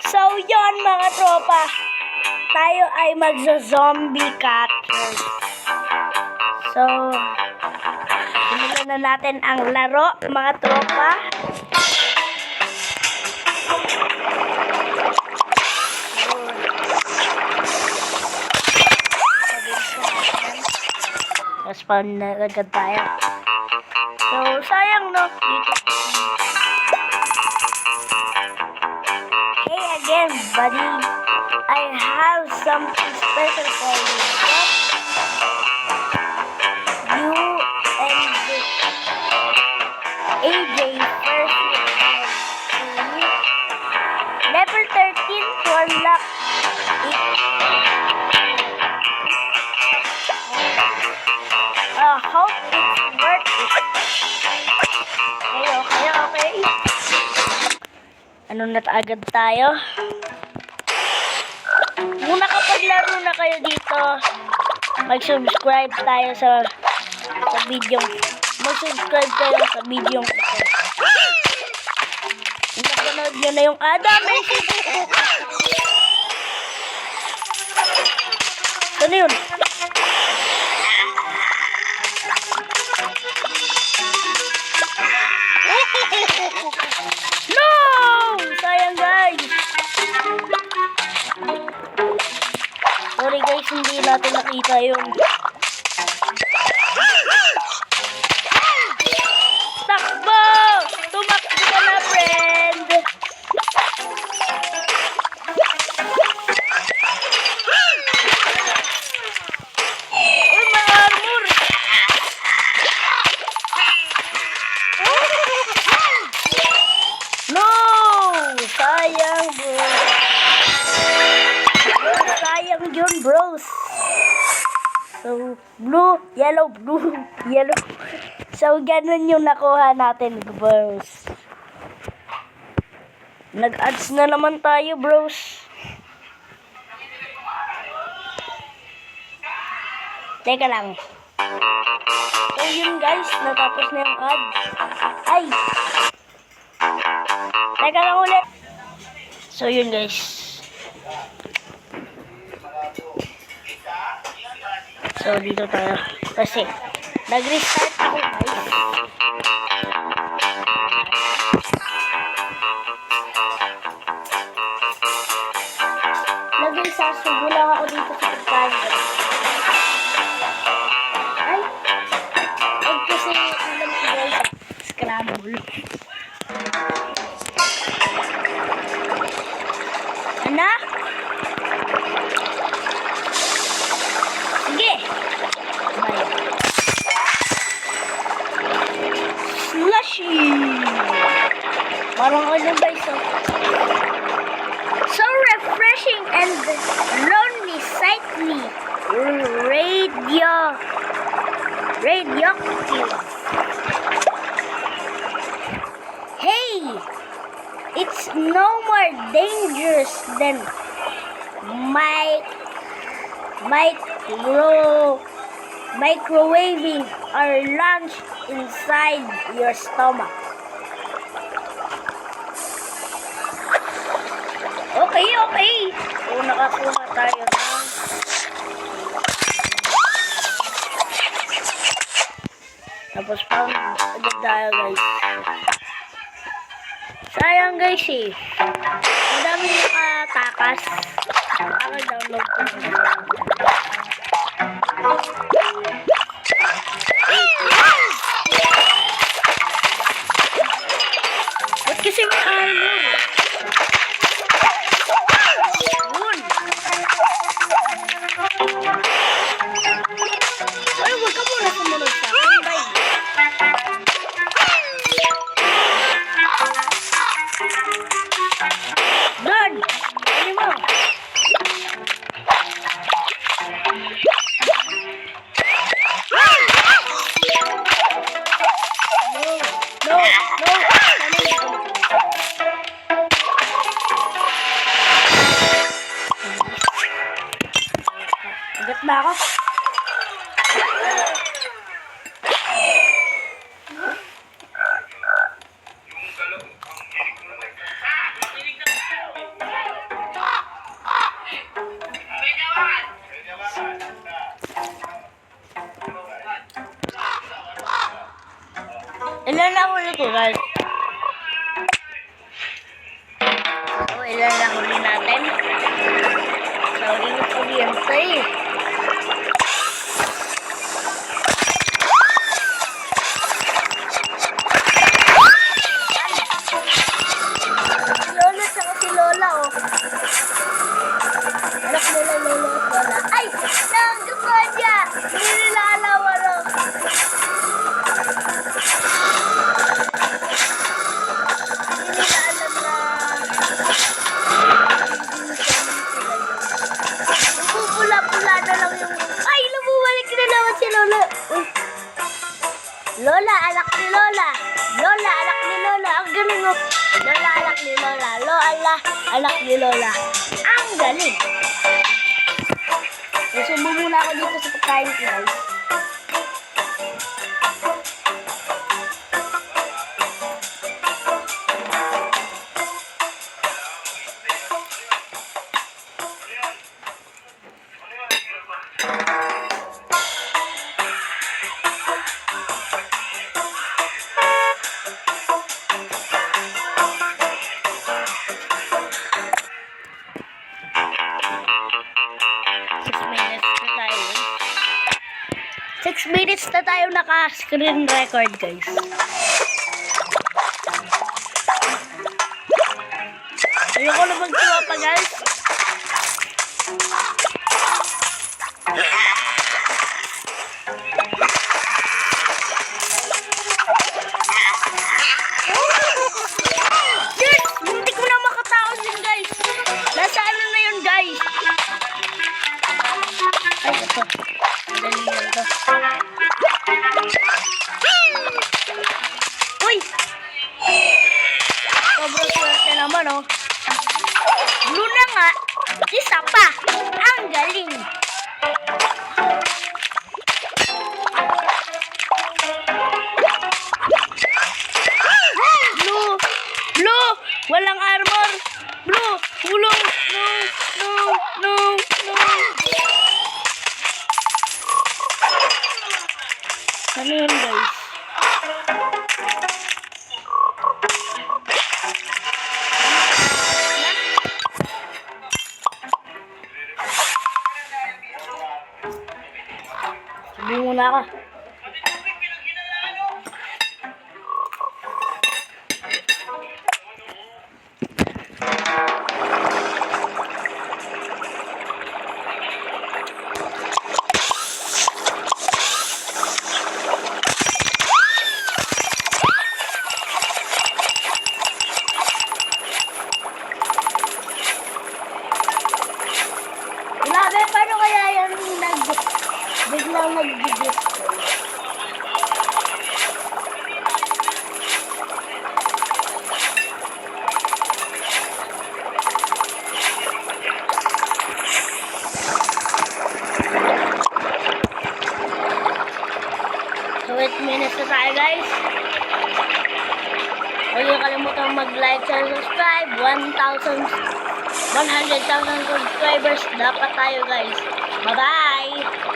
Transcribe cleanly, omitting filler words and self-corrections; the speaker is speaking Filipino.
So, yon mga tropa. Tayo ay magzo-zombie catcher. So, simulan na natin ang laro, mga tropa. Spawn na agad tayo. So, sayang no? Dito. Hey again, buddy. I have something special for you. You and AJ first level 13 to unlock it. Hope it's worth it. Okay. Ano na agad tayo? Muna kapag laro na kayo dito, mag-subscribe tayo sa video. Mag-subscribe kayo sa video ito. Napanood nyo na yung Adam. Ano yun? No! Sayang guys. Sorry guys, hindi natin nakita yun. Takbo! Tumakbo ka na, friend! Uy, mga armor! No! Sayang, bro. Sayang yun, bros. So, blue, yellow. So, ganun yung nakuha natin, bros. Nag-ads na naman tayo, bros. Teka lang. So, yun guys, natapos na yung ads. Ay! Teka lang ulit. So, yun guys. So, dito tayo. Kasi, nag-restart ako guys. Nag-restart. Subulang ako dito sa pagkain. Ay! Huwag kasi, alam ko guys, scramble. Ano? Sige. Bye. Slushy. Parang ano guys. So refreshing and lonely sightly. Radioactive. Hey! It's no more dangerous than microwaving our lunch inside your stomach. Okay. So, nakakuha tayo ng tapos pang agad tayo guys. Sayang guys eh. Madami yung takas. Download ko ba't kasi may armor? Yun. Ay, huwag ka muna sumunod sa akin. Bye. Done! Ano mo? No! Agat na ako. Ilan na huli ko, guys? So, ilan na huli natin? So, ingat kuryente. Lola sa si Lola, oh. Anak nila, Lola at Lola. Ay! Nagkakuha niya! Hindi nila alam, ano. Hindi nila alam na... Pula-pula na lang yung... Ay! Lumubalik na naman si Lola. Uy. Lola, anak ni Lola. Lola, anak ni Lola. Ang galing, oh. Lola, anak ni Lola. Lola, anak ni Lola. Ang galing. Subo muna ako dito sa pagkain ko, guys. Six minutes na tayo naka-screen record, guys. Ayoko na magtuwa pa, guys. Yes! Hindi ko na makataon din, guys. Nasa ano na yun, guys? Ay, ito. Dali na ito. Uy! Sobrang swerte naman, oh. Blue na nga. Isa pa. Ang galing. Blue. Blue. Walang armor. Blue. Tulong. No. No. No. No. Ano yun, guys? Sabi muna ako. Grabe, paano kaya yan biglang nag-digit? So, 8 minutes na tayo, guys. Huwag niyo kalimutan mag-like, share, subscribe. 100,000 subscribers dapat tayo, guys. Bye-bye!